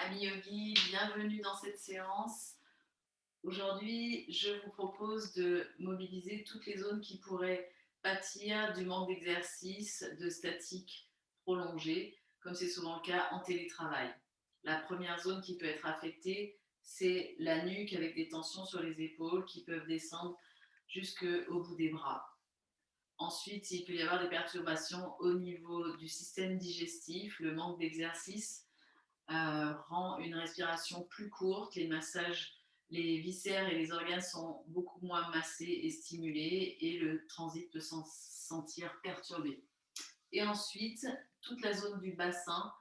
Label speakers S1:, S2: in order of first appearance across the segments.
S1: Ami Yogi, bienvenue dans cette séance. Aujourd'hui, je vous propose de mobiliser toutes les zones qui pourraient pâtir du manque d'exercice, de statique prolongée, comme c'est souvent le cas en télétravail. La première zone qui peut être affectée, c'est la nuque avec des tensions sur les épaules qui peuvent descendre jusqu'au bout des bras. Ensuite, il peut y avoir des perturbations au niveau du système digestif, le manque d'exercice rend une respiration plus courte, les massages, les viscères et les organes sont beaucoup moins massés et stimulés et le transit peut s'en sentir perturbé. Et ensuite, toute la zone du bassin,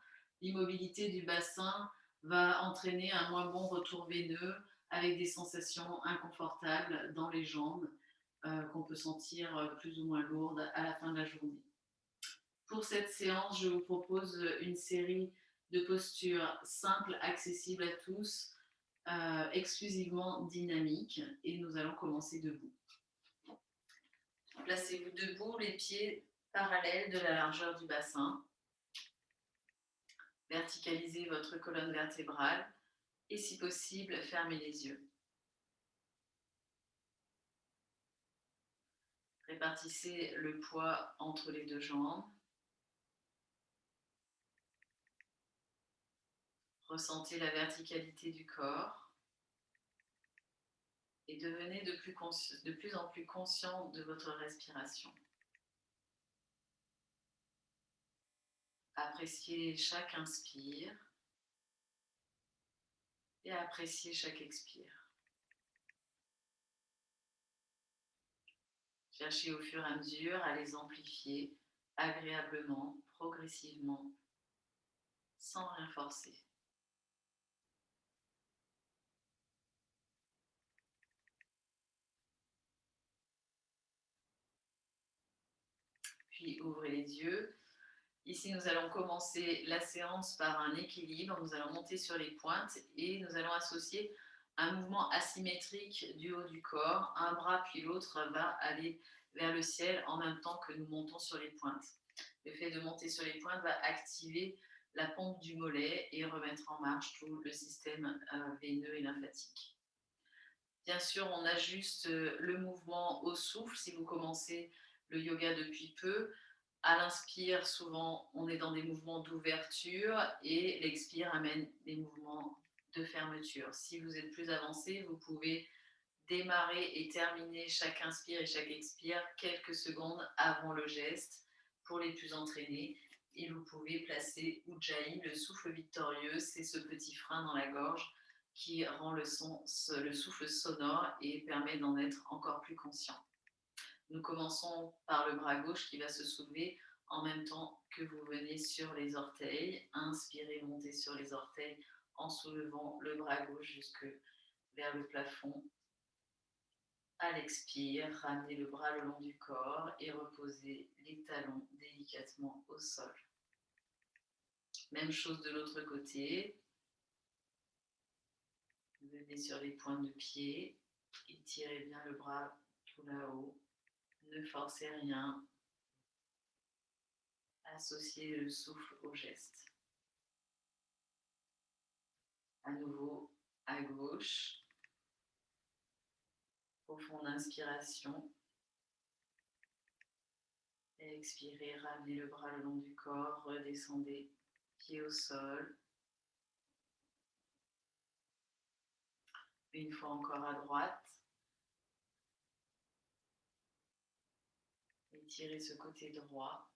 S1: l'immobilité du bassin va entraîner un moins bon retour veineux avec des sensations inconfortables dans les jambes qu'on peut sentir plus ou moins lourdes à la fin de la journée. Pour cette séance, je vous propose une série de postures simples, accessibles à tous, exclusivement dynamiques. Et nous allons commencer debout. Placez-vous debout, les pieds parallèles de la largeur du bassin. Verticalisez votre colonne vertébrale et, si possible, fermez les yeux. Répartissez le poids entre les deux jambes. Ressentez la verticalité du corps et devenez de plus en plus conscient de votre respiration. Appréciez chaque inspire et appréciez chaque expire. Cherchez au fur et à mesure à les amplifier agréablement, progressivement, sans rien forcer. Puis ouvrez les yeux. Ici, nous allons commencer la séance par un équilibre. Nous allons monter sur les pointes et nous allons associer un mouvement asymétrique du haut du corps. Un bras puis l'autre va aller vers le ciel en même temps que nous montons sur les pointes. Le fait de monter sur les pointes va activer la pompe du mollet et remettre en marche tout le système veineux et lymphatique. Bien sûr, on ajuste le mouvement au souffle si vous commencez le yoga depuis peu. À l'inspire, souvent, on est dans des mouvements d'ouverture et l'expire amène des mouvements de fermeture. Si vous êtes plus avancé, vous pouvez démarrer et terminer chaque inspire et chaque expire quelques secondes avant le geste. Pour les plus entraînés, et vous pouvez placer Ujjayi, le souffle victorieux, c'est ce petit frein dans la gorge qui rend le souffle sonore et permet d'en être encore plus conscient. Nous commençons par le bras gauche qui va se soulever en même temps que vous venez sur les orteils. Inspirez, montez sur les orteils en soulevant le bras gauche jusque vers le plafond. À l'expire, ramenez le bras le long du corps et reposez les talons délicatement au sol. Même chose de l'autre côté. Venez sur les pointes de pied, étirez bien le bras tout là-haut. Ne forcez rien. Associez le souffle au geste. À nouveau, à gauche. Profonde inspiration. Et expirez, ramenez le bras le long du corps, redescendez, pied au sol. Une fois encore à droite. Étirez ce côté droit.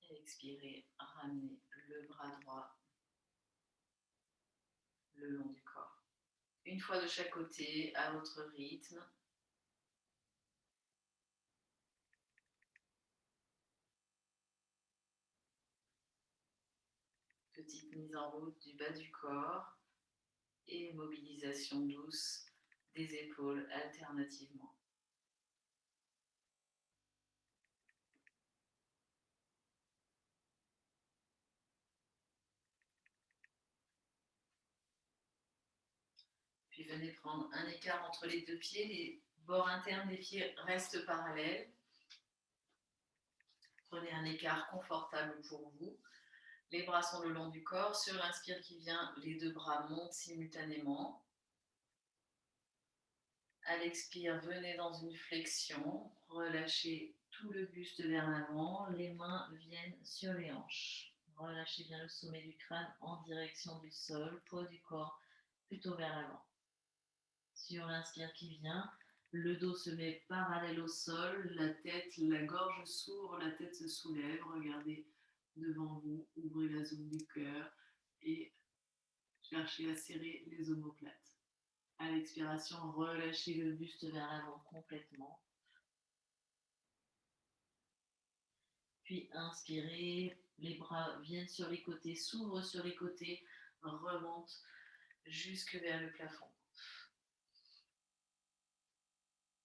S1: Et expirez, ramenez le bras droit le long du corps. Une fois de chaque côté, à votre rythme. Petite mise en route du bas du corps et mobilisation douce des épaules alternativement. Puis venez prendre un écart entre les deux pieds, les bords internes des pieds restent parallèles. Prenez un écart confortable pour vous. Les bras sont le long du corps. Sur l'inspire qui vient, les deux bras montent simultanément. À l'expire, venez dans une flexion. Relâchez tout le buste vers l'avant. Les mains viennent sur les hanches. Relâchez bien le sommet du crâne en direction du sol. Poids du corps plutôt vers l'avant. Sur l'inspire qui vient, le dos se met parallèle au sol, la tête, la gorge s'ouvre, la tête se soulève. Regardez devant vous, ouvrez la zone du cœur et cherchez à serrer les omoplates. À l'expiration, relâchez le buste vers l'avant complètement. Puis inspirez, les bras viennent sur les côtés, s'ouvrent sur les côtés, remontent jusque vers le plafond.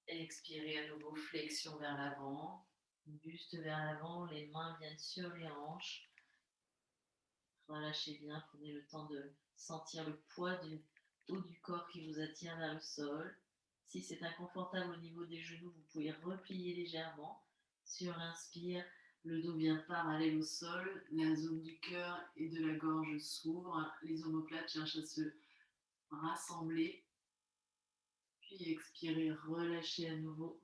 S1: Expirez à nouveau, flexion vers l'avant, buste vers l'avant, les mains viennent sur les hanches. Relâchez bien, prenez le temps de sentir le poids du haut du corps qui vous attire vers le sol. Si c'est inconfortable au niveau des genoux, vous pouvez replier légèrement. Sur l'inspire, le dos vient parallèle au sol, la zone du cœur et de la gorge s'ouvre, les omoplates cherchent à se rassembler. Puis expirez, relâchez à nouveau,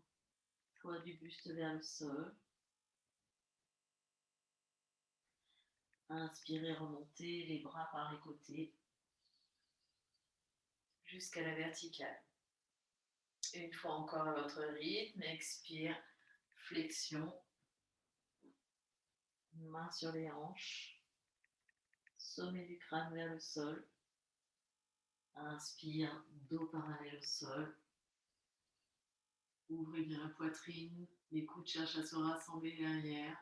S1: poids du buste vers le sol. Inspirez, remontez les bras par les côtés jusqu'à la verticale. Une fois encore à votre rythme, expire, flexion, main sur les hanches, sommet du crâne vers le sol. Inspire, dos parallèle au sol. Ouvrez bien la poitrine, les coudes cherchent à se rassembler derrière.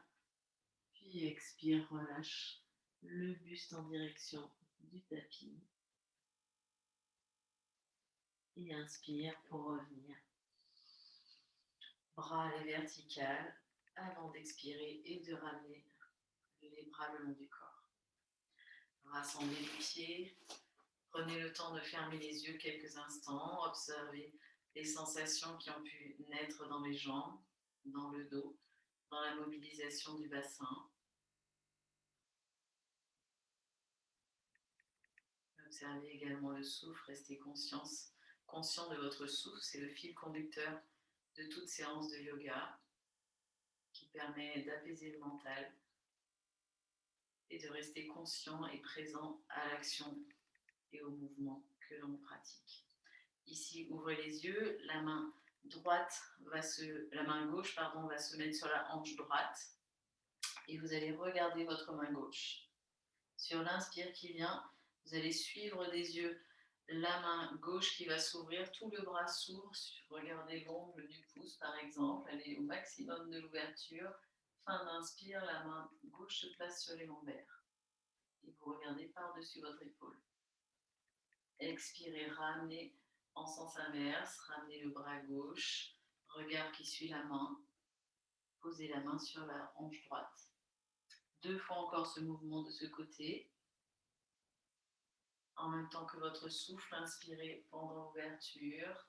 S1: Puis expire, relâche le buste en direction du tapis. Et inspire pour revenir. Bras à la verticale avant d'expirer et de ramener les bras le long du corps. Rassemblez les pieds. Prenez le temps de fermer les yeux quelques instants. Observez les sensations qui ont pu naître dans les jambes, dans le dos, dans la mobilisation du bassin. Observez également le souffle. Restez conscient de votre souffle. C'est le fil conducteur de toute séance de yoga qui permet d'apaiser le mental et de rester conscient et présent à l'action et au mouvement que l'on pratique. Ici, ouvrez les yeux, la main gauche va se mettre sur la hanche droite et vous allez regarder votre main gauche. Sur l'inspire qui vient, vous allez suivre des yeux la main gauche qui va s'ouvrir, tout le bras s'ouvre, regardez l'ongle du pouce par exemple, allez au maximum de l'ouverture. Fin d'inspire, la main gauche se place sur les lombaires et vous regardez par-dessus votre épaule. Expirez, ramenez en sens inverse, ramenez le bras gauche, regard qui suit la main, posez la main sur la hanche droite. 2 fois encore ce mouvement de ce côté. En même temps que votre souffle, inspirez pendant l'ouverture,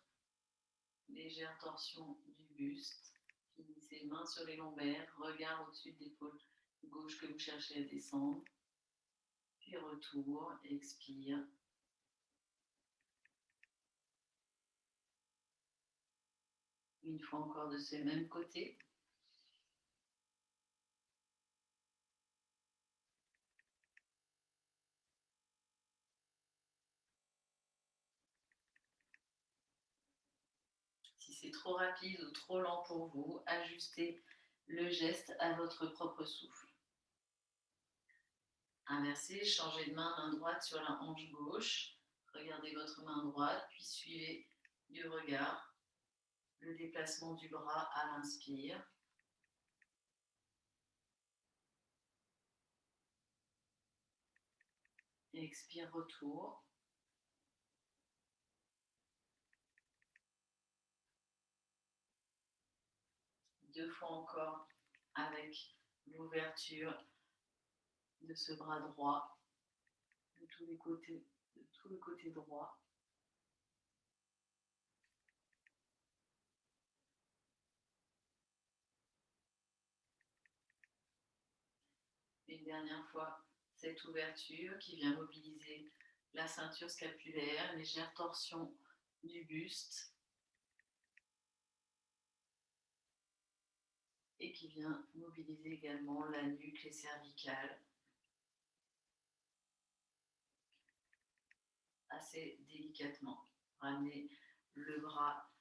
S1: légère torsion du buste. Finissez main sur les lombaires, regard au-dessus de l'épaule gauche que vous cherchez à descendre. Puis retour, expire. Une fois encore de ce même côté. Si c'est trop rapide ou trop lent pour vous, ajustez le geste à votre propre souffle. Inversez, changez de main droite sur la hanche gauche. Regardez votre main droite, puis suivez du regard le déplacement du bras à l'inspire. Expire, retour. Deux fois encore avec l'ouverture de ce bras droit, de tout le côté droit. Une dernière fois, cette ouverture qui vient mobiliser la ceinture scapulaire, légère torsion du buste et qui vient mobiliser également la nuque, les cervicales, assez délicatement. Ramenez le bras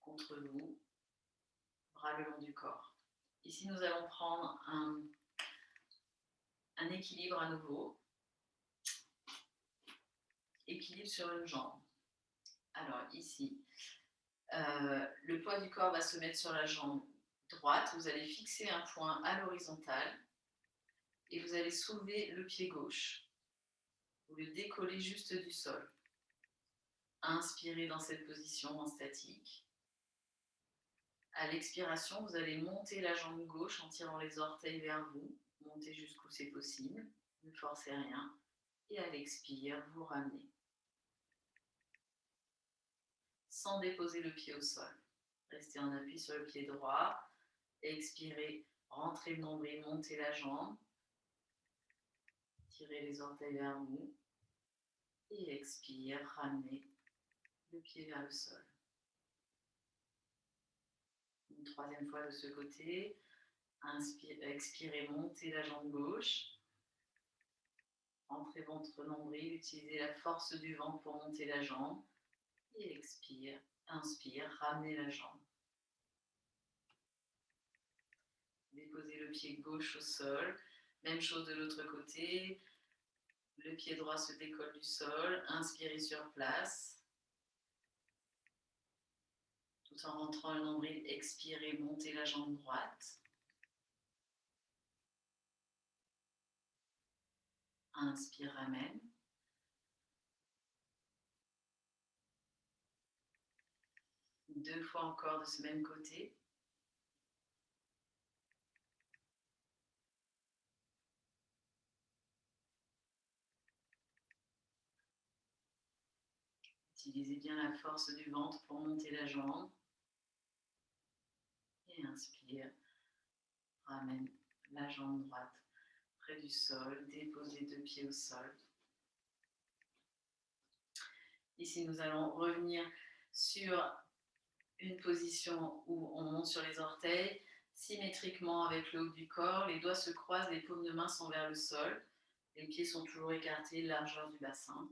S1: contre vous, bras le long du corps. Ici, nous allons prendre un équilibre à nouveau. Équilibre sur une jambe. Alors ici, le poids du corps va se mettre sur la jambe droite. Vous allez fixer un point à l'horizontale et vous allez soulever le pied gauche. Vous le décollez juste du sol. Inspirez dans cette position en statique. À l'expiration, vous allez monter la jambe gauche en tirant les orteils vers vous. Montez jusqu'où c'est possible. Ne forcez rien. Et à l'expire, vous ramenez. Sans déposer le pied au sol. Restez en appui sur le pied droit. Expirez, rentrez le nombril, montez la jambe. Tirez les orteils vers vous. Et expire, ramenez le pied vers le sol. Une troisième fois de ce côté. Expirez, montez la jambe gauche. Rentrez votre nombril, utilisez la force du ventre pour monter la jambe. Et expire, inspire, ramenez la jambe. Déposez le pied gauche au sol. Même chose de l'autre côté. Le pied droit se décolle du sol. Inspirez sur place. Tout en rentrant le nombril, expirez, montez la jambe droite. Inspire, ramène. Deux fois encore de ce même côté. Utilisez bien la force du ventre pour monter la jambe. Et inspire, ramène la jambe droite près du sol, déposez deux pieds au sol. Ici, nous allons revenir sur une position où on monte sur les orteils, symétriquement avec le haut du corps, les doigts se croisent, les paumes de main sont vers le sol, les pieds sont toujours écartés, largeur du bassin.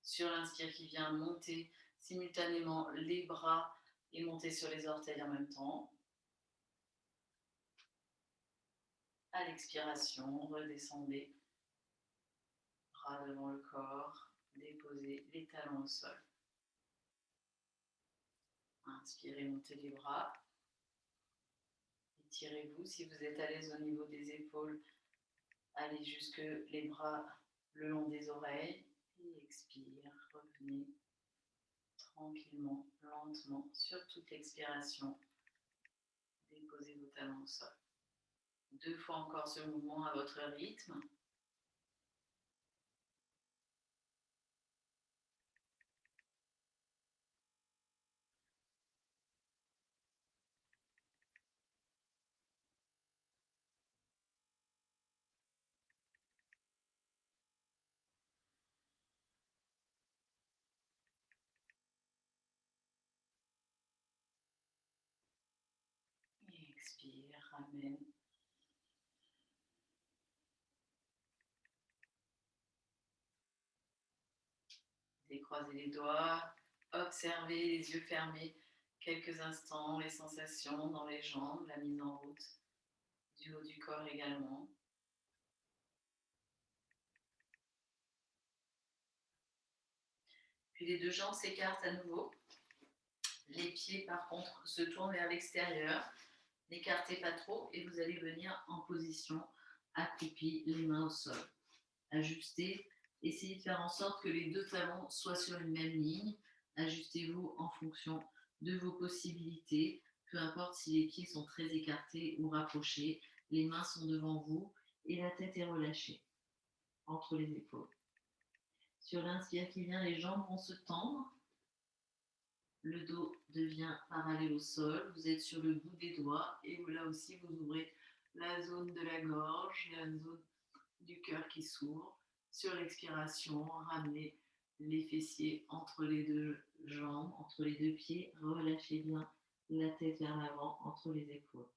S1: Sur l'inspire qui vient, monter simultanément les bras et monter sur les orteils en même temps. À l'expiration, redescendez, bras devant le corps, déposez les talons au sol. Inspirez, montez les bras. Étirez-vous. Si vous êtes à l'aise au niveau des épaules, allez jusque les bras le long des oreilles. Et expire, revenez tranquillement, lentement, sur toute l'expiration. Déposez vos talons au sol. Deux fois encore ce mouvement à votre rythme. Et expire, ramène. Décroisez les doigts, observez les yeux fermés quelques instants, les sensations dans les jambes, la mise en route du haut du corps également. Puis les deux jambes s'écartent à nouveau. Les pieds, par contre, se tournent vers l'extérieur. N'écartez pas trop et vous allez venir en position accroupie, les mains au sol. Ajustez, essayez de faire en sorte que les deux talons soient sur une même ligne. Ajustez-vous en fonction de vos possibilités, peu importe si les pieds sont très écartés ou rapprochés. Les mains sont devant vous et la tête est relâchée entre les épaules. Sur l'inspire qui vient, les jambes vont se tendre. Le dos devient parallèle au sol. Vous êtes sur le bout des doigts et là aussi, vous ouvrez la zone de la gorge, la zone du cœur qui s'ouvre. Sur l'expiration, ramenez les fessiers entre les deux jambes, entre les deux pieds. Relâchez bien la tête vers l'avant, entre les épaules.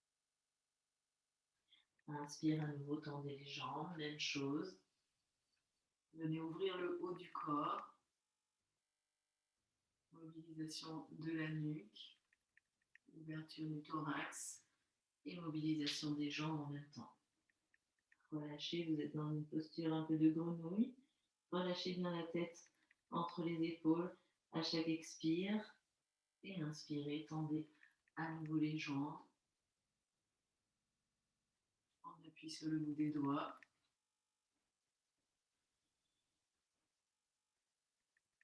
S1: Inspire à nouveau, tendez les jambes, même chose. Venez ouvrir le haut du corps. Mobilisation de la nuque, ouverture du thorax et mobilisation des jambes en même temps. Relâchez, vous êtes dans une posture un peu de grenouille. Relâchez bien la tête entre les épaules à chaque expire. Et inspirez, tendez à nouveau les jambes. On appuie sur le bout des doigts.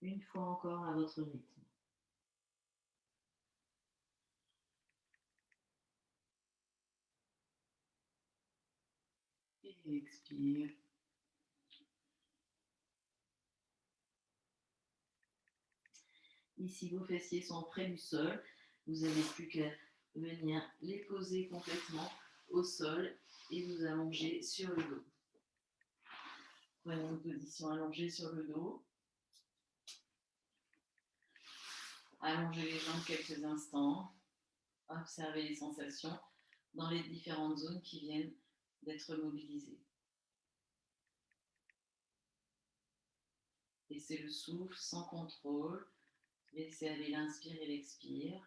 S1: Une fois encore à votre rythme. Et expire. Ici, vos fessiers sont près du sol. Vous n'avez plus qu'à venir les poser complètement au sol et vous allonger sur le dos. Prenez une position allongée sur le dos. Allongez les jambes quelques instants. Observez les sensations dans les différentes zones qui viennent d'être mobilisées. Laissez le souffle sans contrôle. Laissez aller l'inspire et l'expire.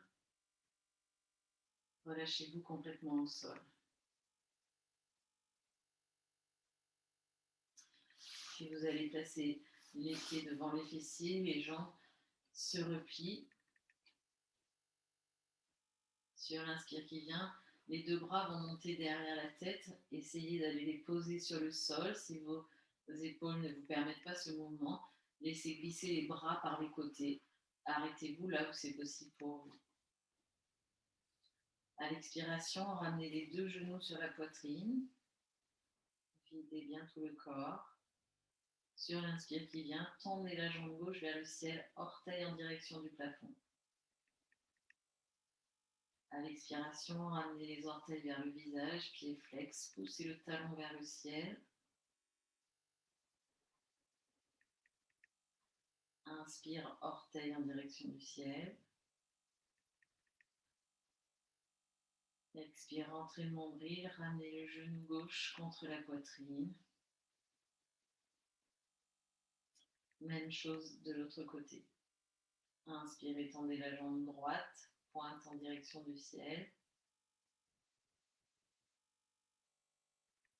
S1: Relâchez-vous complètement au sol. Puis vous allez placer les pieds devant les fessiers, les jambes se replient. Sur l'inspire qui vient, les deux bras vont monter derrière la tête. Essayez d'aller les poser sur le sol. Si vos épaules ne vous permettent pas ce mouvement, laissez glisser les bras par les côtés. Arrêtez-vous là où c'est possible pour vous. À l'expiration, ramenez les deux genoux sur la poitrine. Videz bien tout le corps. Sur l'inspire qui vient, tendez la jambe gauche vers le ciel, orteil en direction du plafond. À l'expiration, ramenez les orteils vers le visage, pieds flex, poussez le talon vers le ciel. Inspire, orteil en direction du ciel. Expire, rentrez le nombril, ramenez le genou gauche contre la poitrine. Même chose de l'autre côté. Inspirez, tendez la jambe droite, pointe en direction du ciel.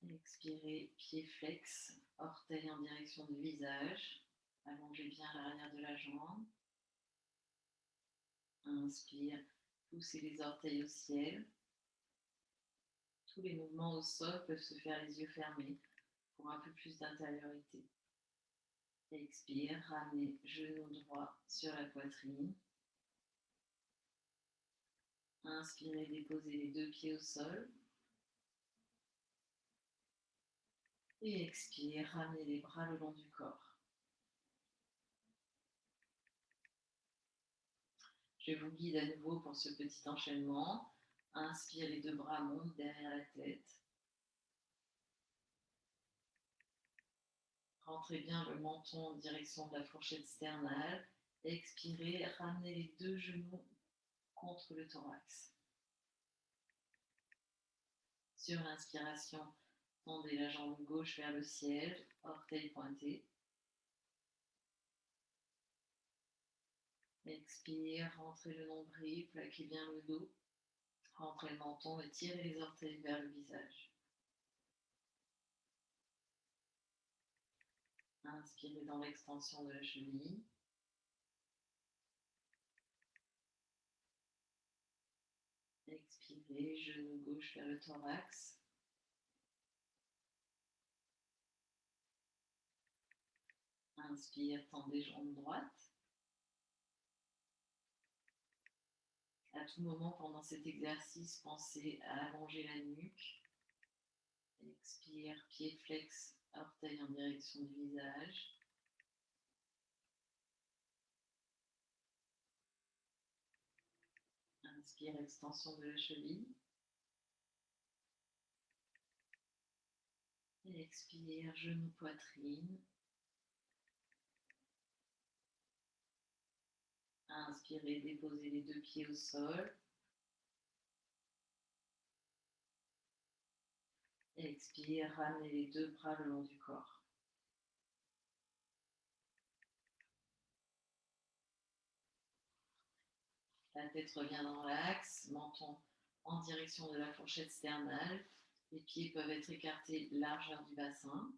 S1: Expirez, pied flex, orteil en direction du visage. Allongez bien l'arrière de la jambe. Inspire, poussez les orteils au ciel. Tous les mouvements au sol peuvent se faire les yeux fermés pour un peu plus d'intériorité. Expire, ramenez genou droit sur la poitrine. Inspirez, déposez les deux pieds au sol. Et expire, ramenez les bras le long du corps. Je vous guide à nouveau pour ce petit enchaînement. Inspire, les deux bras montent derrière la tête. Rentrez bien le menton en direction de la fourchette sternale. Expirez, ramenez les deux genoux contre le thorax. Sur l'inspiration, tendez la jambe gauche vers le ciel, orteil pointé. Expire, rentrez le nombril, plaquez bien le dos. Rentrez le menton et tirez les orteils vers le visage. Inspirez dans l'extension de la cheville. Expirez, genou gauche vers le thorax. Inspire, tendez jambe droite. À tout moment pendant cet exercice, pensez à allonger la nuque. Expire, pied flex, orteil en direction du visage. Inspire, extension de la cheville. Et expire, genou, poitrine. Inspirez, déposez les deux pieds au sol. Expire, ramenez les deux bras le long du corps. La tête revient dans l'axe, menton en direction de la fourchette sternale. Les pieds peuvent être écartés largeur du bassin.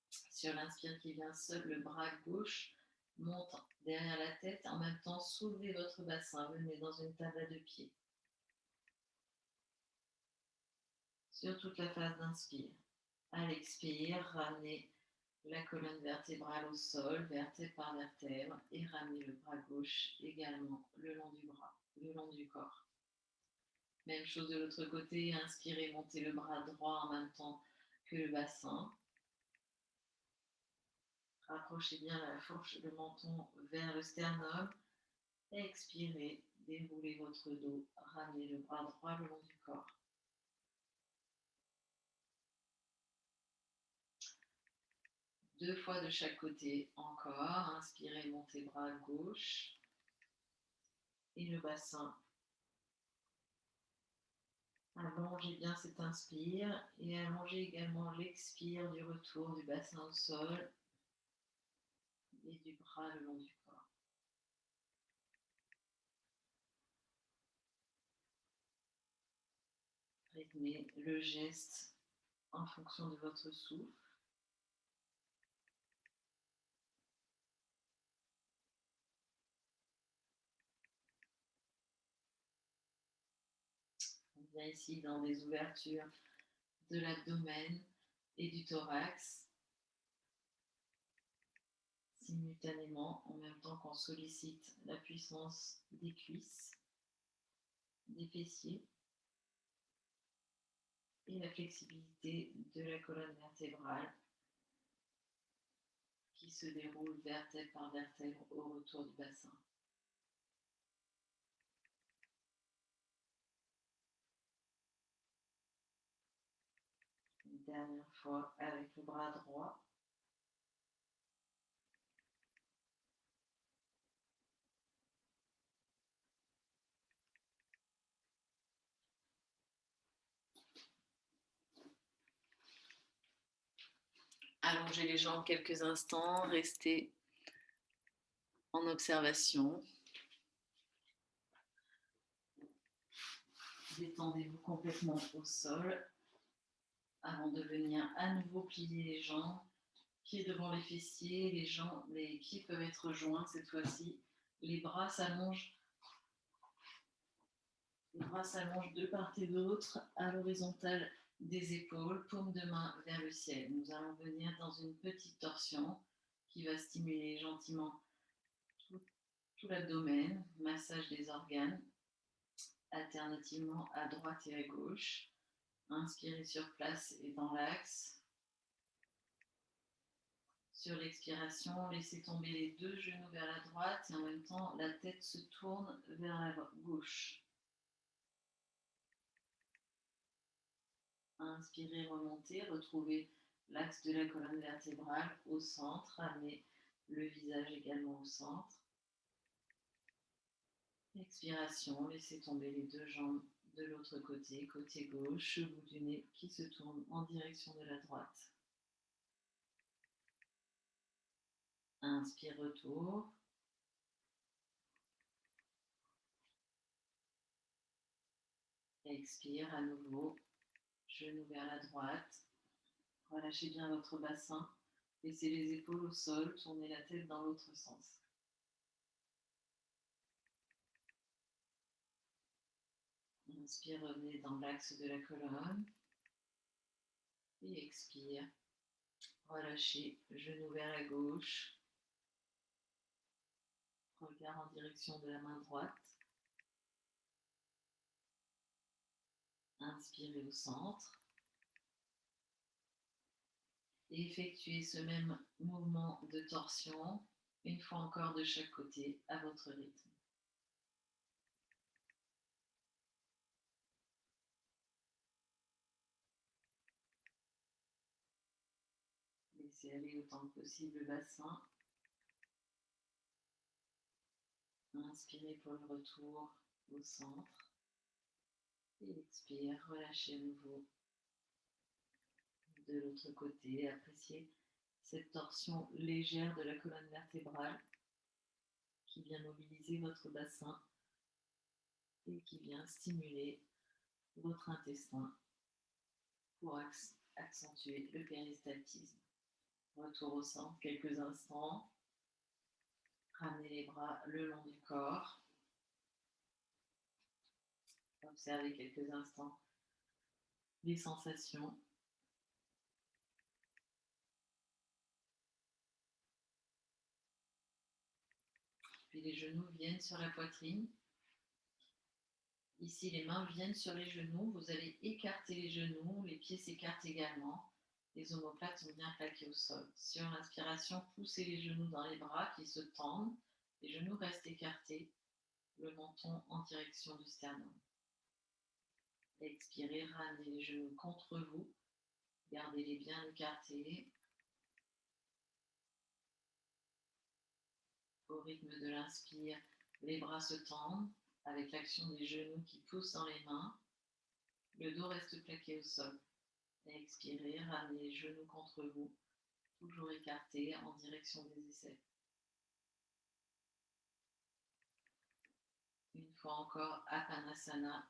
S1: Sur l'inspire qui vient, seul le bras gauche monte derrière la tête. En même temps, soulevez votre bassin. Venez dans une table à deux pieds. Sur toute la phase d'inspire. À l'expire, ramenez la colonne vertébrale au sol, vertèbre par vertèbre, et ramenez le bras gauche également le long du bras, le long du corps. Même chose de l'autre côté, inspirez, montez le bras droit en même temps que le bassin. Rapprochez bien la fourche, le menton vers le sternum. Expirez, déroulez votre dos, ramenez le bras droit le long du corps. Deux fois de chaque côté, encore. Inspirez, montez bras gauche et le bassin. Allongez bien cet inspire et allongez également l'expire du retour du bassin au sol et du bras le long du corps. Rythmez le geste en fonction de votre souffle. On vient ici dans des ouvertures de l'abdomen et du thorax simultanément, en même temps qu'on sollicite la puissance des cuisses, des fessiers et la flexibilité de la colonne vertébrale qui se déroule vertèbre par vertèbre au retour du bassin. Une dernière fois avec le bras droit. Allongez les jambes quelques instants, restez en observation. Détendez-vous complètement au sol avant de venir à nouveau plier les jambes, pieds devant les fessiers, les pieds peuvent être joints cette fois-ci. Les bras s'allongent de part et d'autre à l'horizontale des épaules, paume de main vers le ciel. Nous allons venir dans une petite torsion qui va stimuler gentiment tout l'abdomen, massage des organes, alternativement à droite et à gauche. Inspirez sur place et dans l'axe. Sur l'expiration, laissez tomber les deux genoux vers la droite et en même temps, la tête se tourne vers la gauche. Inspirez, remontez, retrouvez l'axe de la colonne vertébrale au centre, ramenez le visage également au centre. Expiration, laissez tomber les deux jambes de l'autre côté, côté gauche, cheveux du nez qui se tourne en direction de la droite. Inspire, retour. Expire à nouveau, genou vers la droite. Relâchez bien votre bassin. Laissez les épaules au sol, tournez la tête dans l'autre sens. Inspire, revenez dans l'axe de la colonne. Et expire. Relâchez, genou vers la gauche. Regard en direction de la main droite. Inspirez au centre. Et effectuez ce même mouvement de torsion, une fois encore de chaque côté, à votre rythme. serrez autant que possible le bassin. Inspirez pour le retour au centre. Et expire, relâchez à nouveau. De l'autre côté, appréciez cette torsion légère de la colonne vertébrale qui vient mobiliser votre bassin et qui vient stimuler votre intestin pour accentuer le péristaltisme. Retour au centre quelques instants. Ramenez les bras le long du corps. Observez quelques instants les sensations. Puis les genoux viennent sur la poitrine. Ici, les mains viennent sur les genoux. Vous allez écarter les genoux. Les pieds s'écartent également. Les omoplates sont bien plaquées au sol. Sur l'inspiration, poussez les genoux dans les bras qui se tendent. Les genoux restent écartés. Le menton en direction du sternum. Expirez, ramenez les genoux contre vous. Gardez-les bien écartés. Au rythme de l'inspire, les bras se tendent avec l'action des genoux qui poussent dans les mains. Le dos reste plaqué au sol. Expirez, ramenez les genoux contre vous, toujours écartés en direction des aisselles. Une fois encore, Apanasana,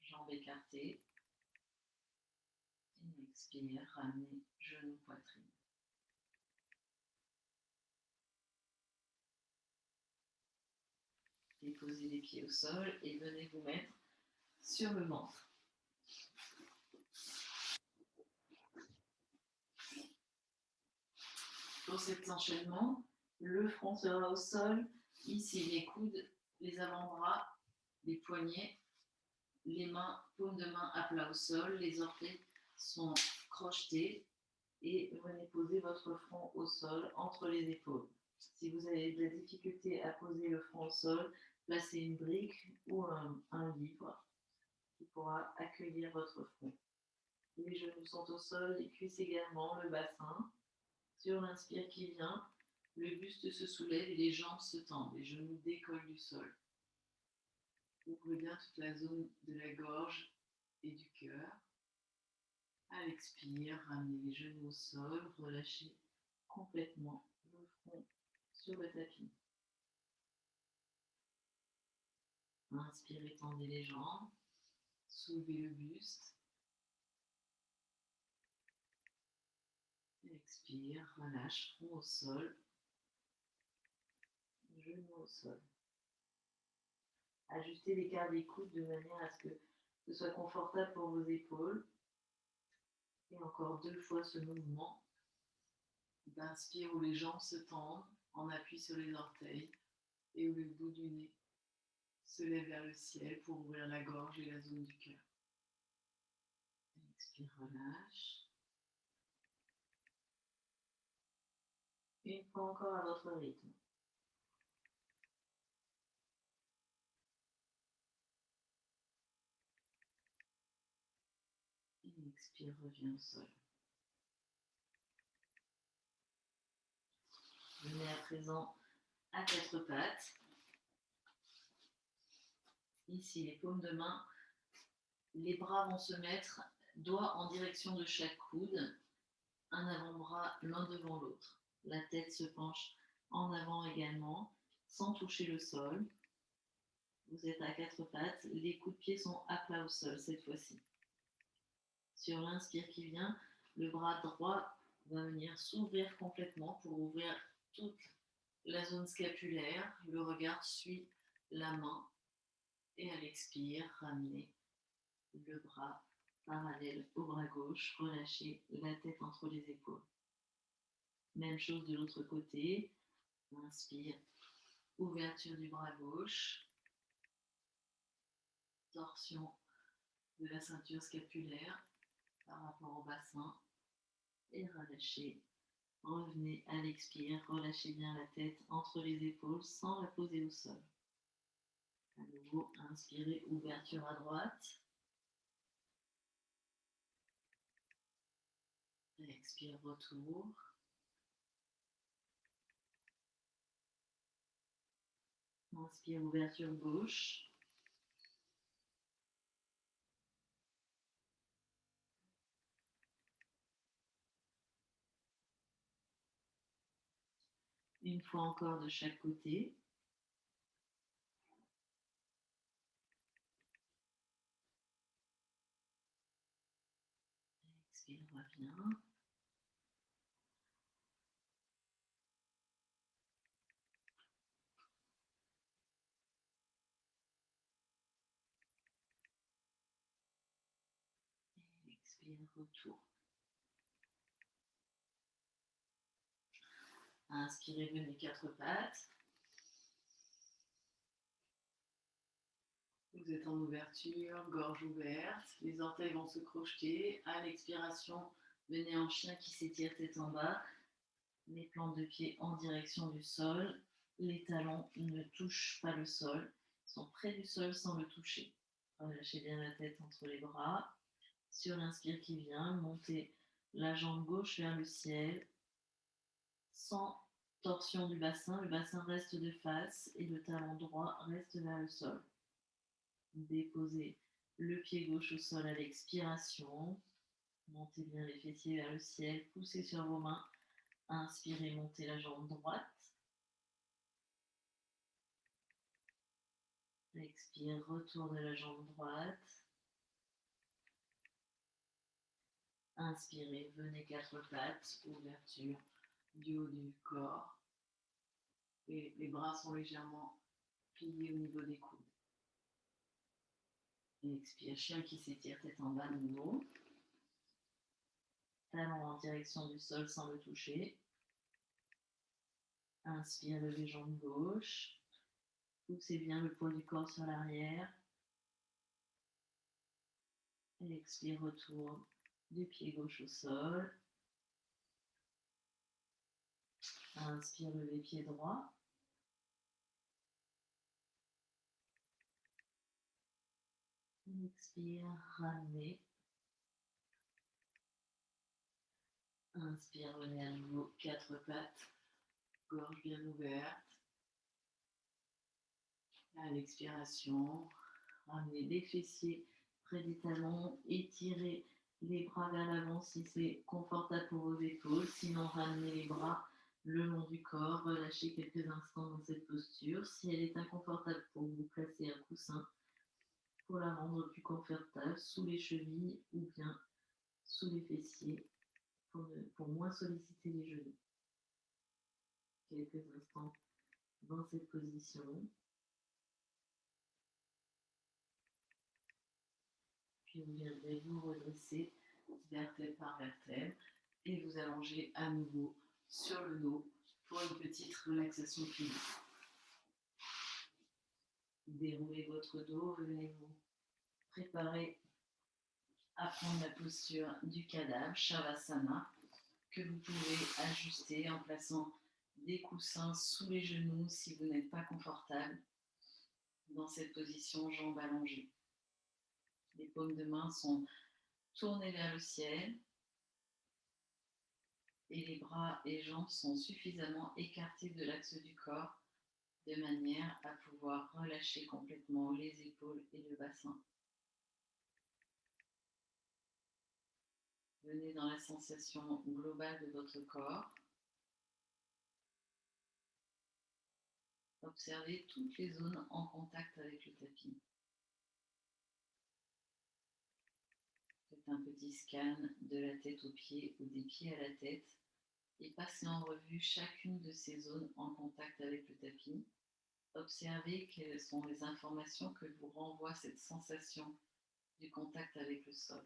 S1: jambes écartées. Et expire, ramenez genoux, poitrine. Déposez les pieds au sol et venez vous mettre sur le ventre. Pour cet enchaînement, le front sera au sol. Ici, les coudes, les avant-bras, les poignets, les mains, paumes de main à plat au sol. Les orteils sont crochetés et venez poser votre front au sol entre les épaules. Si vous avez de la difficulté à poser le front au sol, placez une brique ou un livre qui pourra accueillir votre front. Les genoux sont au sol, les cuisses également, le bassin. Sur l'inspire qui vient, le buste se soulève et les jambes se tendent. Les genoux décollent du sol. Ouvrez bien toute la zone de la gorge et du cœur. À l'expire, ramenez les genoux au sol, relâchez complètement le front sur le tapis. Inspirez, tendez les jambes, soulevez le buste. Expire, relâche, front au sol, genoux au sol. Ajustez l'écart des coudes de manière à ce que ce soit confortable pour vos épaules. Et encore 2 fois ce mouvement d'inspire où les jambes se tendent en appui sur les orteils et où le bout du nez se lève vers le ciel pour ouvrir la gorge et la zone du cœur. Expire, relâche. Une fois encore à votre rythme. Et expire, reviens au sol. Venez à présent à 4 pattes. Ici, les paumes de main, les bras vont se mettre, doigts en direction de chaque coude, un avant-bras l'un devant l'autre. La tête se penche en avant également, sans toucher le sol. Vous êtes à 4 pattes, les coups de pied sont à plat au sol cette fois-ci. Sur l'inspire qui vient, le bras droit va venir s'ouvrir complètement pour ouvrir toute la zone scapulaire. Le regard suit la main. Et à l'expire, ramenez le bras parallèle au bras gauche, relâchez la tête entre les épaules. Même chose de l'autre côté. Inspire, ouverture du bras gauche, torsion de la ceinture scapulaire par rapport au bassin et relâchez. Revenez à l'expire, relâchez bien la tête entre les épaules sans la poser au sol. À nouveau, inspirez, ouverture à droite. Expire, retour. Inspire, ouverture gauche. Une fois encore de chaque côté. Expire, reviens. Expire, retour. Inspirez, venez quatre pattes. Vous êtes en ouverture, gorge ouverte. Les orteils vont se crocheter. À l'expiration, venez en chien qui s'étire tête en bas. Les plantes de pied en direction du sol. Les talons ne touchent pas le sol. Ils sont près du sol sans le toucher. Relâchez bien la tête entre les bras. Sur l'inspire qui vient, montez la jambe gauche vers le ciel. Sans torsion du bassin, le bassin reste de face et le talon droit reste vers le sol. Déposez le pied gauche au sol à l'expiration. Montez bien les fessiers vers le ciel, poussez sur vos mains. Inspirez, montez la jambe droite. Expire, retour de la jambe droite. Inspirez, venez quatre pattes, ouverture du haut du corps. Et les bras sont légèrement pliés au niveau des coudes. Expire, chien qui s'étire tête en bas de nouveau. Talon en direction du sol sans le toucher. Inspire, levez jambe gauche. Poussez bien le poids du corps sur l'arrière. Expire, retour du pied gauche au sol. Inspire, levez pied droit. Expire, ramenez. Inspire, venez à nouveau, quatre pattes, gorge bien ouverte. À l'expiration, ramenez les fessiers près des talons, étirez les bras vers l'avant si c'est confortable pour vos épaules. Sinon, ramenez les bras le long du corps, relâchez quelques instants dans cette posture. Si elle est inconfortable pour vous, placez un coussin pour la rendre plus confortable sous les chevilles ou bien sous les fessiers pour moins solliciter les genoux. Quelques instants dans cette position. Puis vous viendrez vous redresser vertèbre par vertèbre et vous allonger à nouveau sur le dos pour une petite relaxation finale. Déroulez votre dos, venez vous préparer à prendre la posture du cadavre, Shavasana, que vous pouvez ajuster en plaçant des coussins sous les genoux si vous n'êtes pas confortable dans cette position, jambes allongées. Les paumes de main sont tournées vers le ciel et les bras et jambes sont suffisamment écartés de l'axe du corps de manière à pouvoir relâcher complètement les épaules et le bassin. Venez dans la sensation globale de votre corps. Observez toutes les zones en contact avec le tapis. Faites un petit scan de la tête aux pieds ou des pieds à la tête et passez en revue chacune de ces zones en contact avec le tapis. Observez quelles sont les informations que vous renvoie cette sensation du contact avec le sol.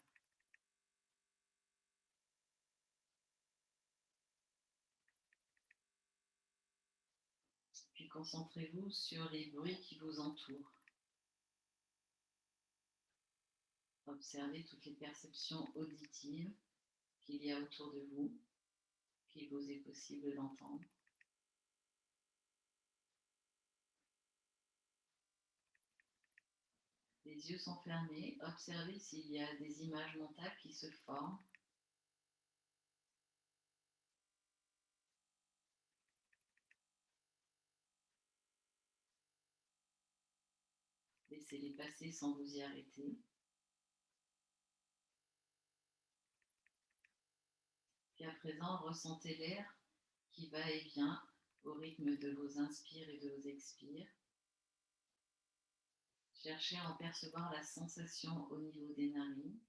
S1: Puis concentrez-vous sur les bruits qui vous entourent. Observez toutes les perceptions auditives qu'il y a autour de vous, qu'il vous est possible d'entendre. Les yeux sont fermés. Observez s'il y a des images mentales qui se forment. Laissez-les passer sans vous y arrêter. Puis à présent, ressentez l'air qui va et vient au rythme de vos inspires et de vos expires. Cherchez à en percevoir la sensation au niveau des narines.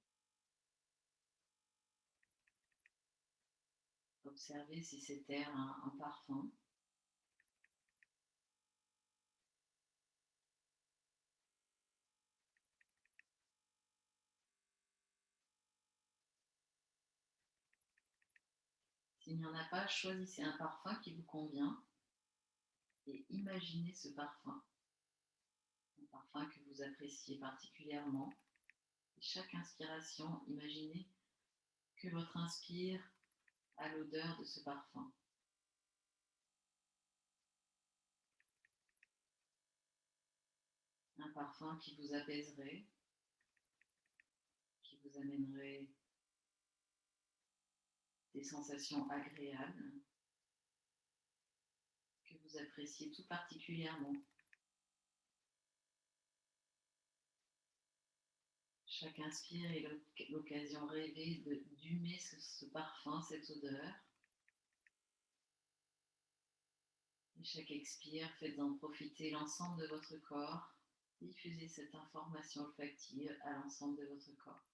S1: Observez si cet air a un parfum. S'il n'y en a pas, choisissez un parfum qui vous convient et imaginez ce parfum. Un parfum que vous appréciez particulièrement. Et chaque inspiration, imaginez que votre inspire a l'odeur de ce parfum. Un parfum qui vous apaiserait, qui vous amènerait des sensations agréables, que vous appréciez tout particulièrement. Chaque inspire est l'occasion rêvée d'humer ce parfum, cette odeur. Et chaque expire, faites-en profiter l'ensemble de votre corps. Diffusez cette information olfactive à l'ensemble de votre corps.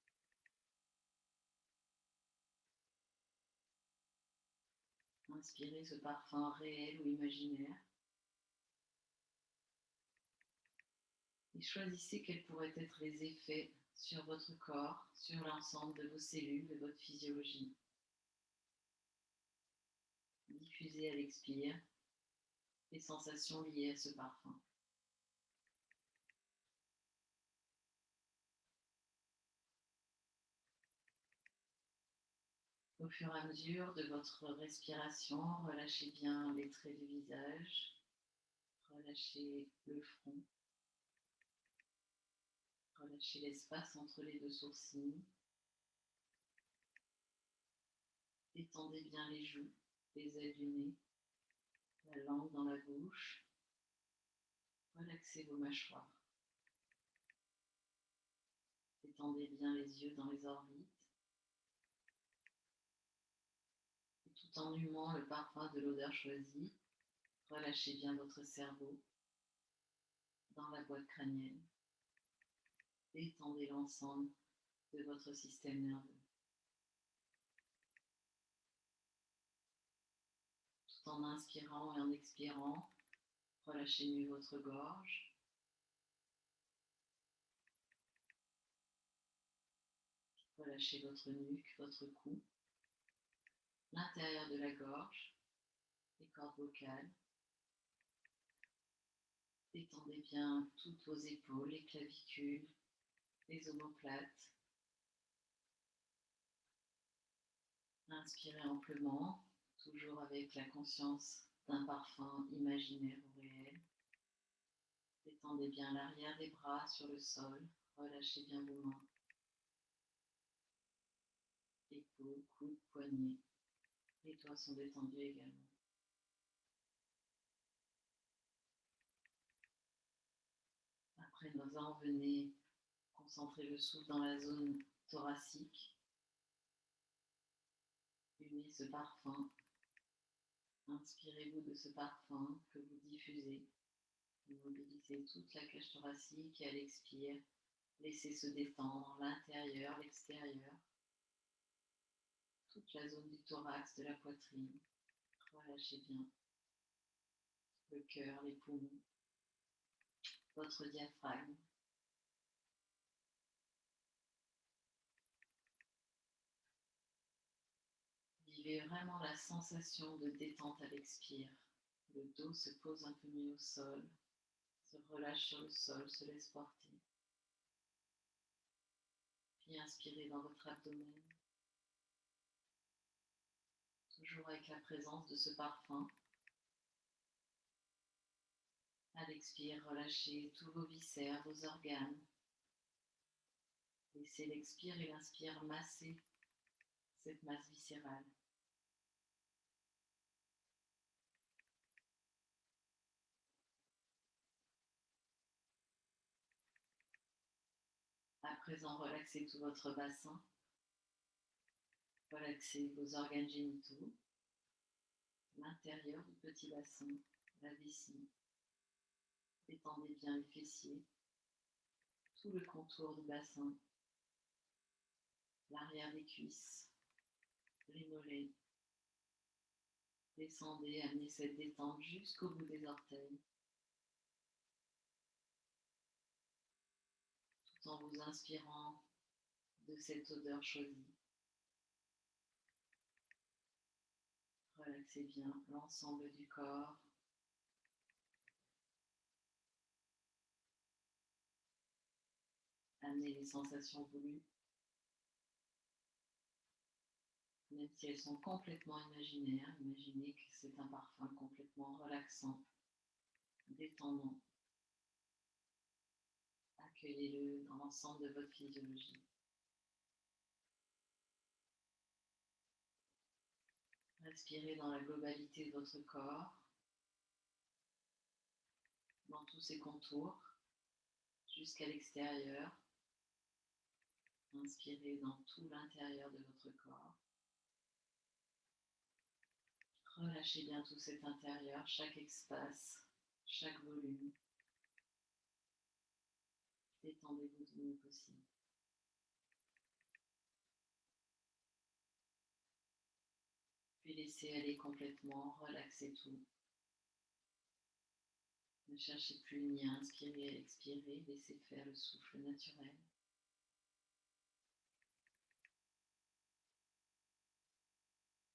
S1: Inspirez ce parfum réel ou imaginaire. Et choisissez quels pourraient être les effets sur votre corps, sur l'ensemble de vos cellules, de votre physiologie. Diffusez à l'expire les sensations liées à ce parfum. Au fur et à mesure de votre respiration, relâchez bien les traits du visage, relâchez le front, relâchez l'espace entre les deux sourcils, étendez bien les joues, les ailes du nez, la langue dans la bouche, relaxez vos mâchoires. Étendez bien les yeux dans les orbites. Et tout en humant le parfum de l'odeur choisie, relâchez bien votre cerveau dans la boîte crânienne. Étendez l'ensemble de votre système nerveux. Tout en inspirant et en expirant, relâchez mieux votre gorge. Relâchez votre nuque, votre cou, l'intérieur de la gorge, les cordes vocales. Détendez bien toutes vos épaules, les clavicules, les omoplates. Inspirez amplement, toujours avec la conscience d'un parfum imaginaire ou réel. Détendez bien l'arrière des bras sur le sol, relâchez bien vos mains. Épaules, coudes, poignets. Les doigts sont détendus également. Après, venez concentrer le souffle dans la zone thoracique. Humez ce parfum. Inspirez-vous de ce parfum que vous diffusez. Vous mobilisez toute la cage thoracique et à l'expire, laissez se détendre l'intérieur, l'extérieur, toute la zone du thorax, de la poitrine. Relâchez bien le cœur, les poumons, votre diaphragme. Vivez vraiment la sensation de détente à l'expire. Le dos se pose un peu mieux au sol, se relâche sur le sol, se laisse porter. Puis inspirez dans votre abdomen, toujours avec la présence de ce parfum. À l'expire, relâchez tous vos viscères, vos organes. Laissez l'expire et l'inspire masser cette masse viscérale. À présent, relaxez tout votre bassin. Relaxez vos organes génitaux, l'intérieur du petit bassin, la vessie. Détendez bien les fessiers, tout le contour du bassin, l'arrière des cuisses, les mollets. Descendez, amenez cette détente jusqu'au bout des orteils, tout en vous inspirant de cette odeur choisie. Relaxez bien l'ensemble du corps. Amenez les sensations voulues, même si elles sont complètement imaginaires. Imaginez que c'est un parfum complètement relaxant, détendant. Accueillez-le dans l'ensemble de votre physiologie. Respirez dans la globalité de votre corps, dans tous ses contours, jusqu'à l'extérieur. Inspirez dans tout l'intérieur de votre corps. Relâchez bien tout cet intérieur, chaque espace, chaque volume. Détendez-vous du mieux possible. Puis laissez aller complètement, relaxez tout. Ne cherchez plus ni à inspirer et à expirer, laissez faire le souffle naturel.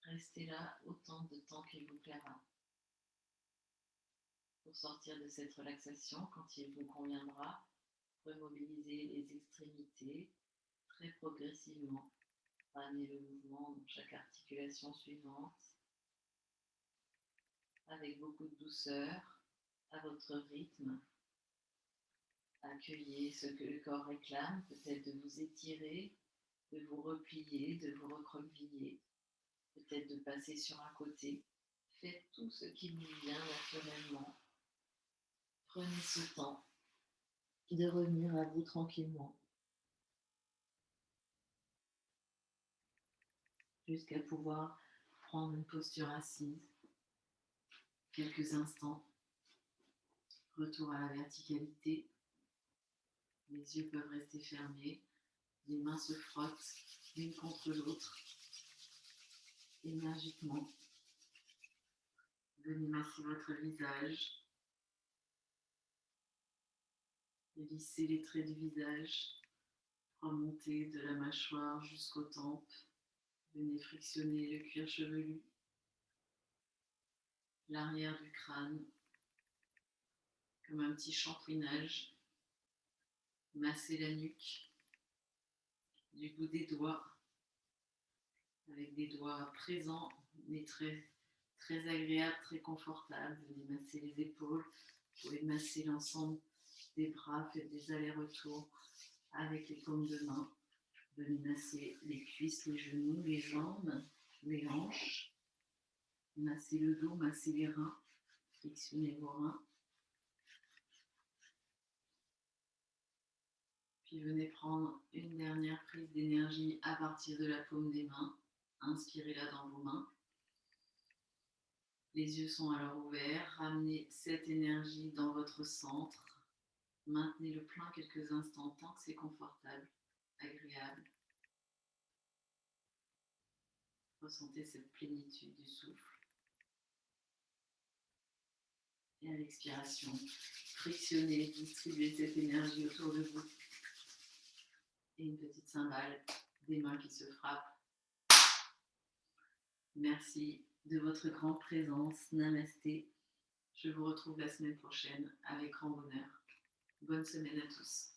S1: Restez là autant de temps qu'il vous plaira. Pour sortir de cette relaxation, quand il vous conviendra, remobilisez les extrémités très progressivement. Ramenez le mouvement dans chaque articulation suivante, avec beaucoup de douceur, à votre rythme. Accueillez ce que le corps réclame, peut-être de vous étirer, de vous replier, de vous recroqueviller, peut-être de passer sur un côté. Faites tout ce qui vous vient naturellement. Prenez ce temps de revenir à vous tranquillement, jusqu'à pouvoir prendre une posture assise. Quelques instants. Retour à la verticalité. Les yeux peuvent rester fermés. Les mains se frottent l'une contre l'autre. Énergiquement. Venez masser votre visage. Lissez les traits du visage. Remontez de la mâchoire jusqu'aux tempes. Venez frictionner le cuir chevelu. L'arrière du crâne. Comme un petit shampouinage. Massez la nuque. Du bout des doigts. Avec des doigts présents, mais très, très agréables, très confortables. Venez masser les épaules. Vous pouvez masser l'ensemble des bras, faites des allers-retours avec les paumes de main. Venez masser les cuisses, les genoux, les jambes, les hanches. Massez le dos, massez les reins. Frictionnez vos reins. Puis venez prendre une dernière prise d'énergie à partir de la paume des mains. Inspirez-la dans vos mains. Les yeux sont alors ouverts. Ramenez cette énergie dans votre centre. Maintenez-le plein quelques instants tant que c'est confortable, agréable. Ressentez cette plénitude du souffle. Et à l'expiration, frictionnez, distribuez cette énergie autour de vous. Et une petite cymbale, des mains qui se frappent. Merci de votre grande présence. Namasté. Je vous retrouve la semaine prochaine avec grand bonheur. Bonne semaine à tous.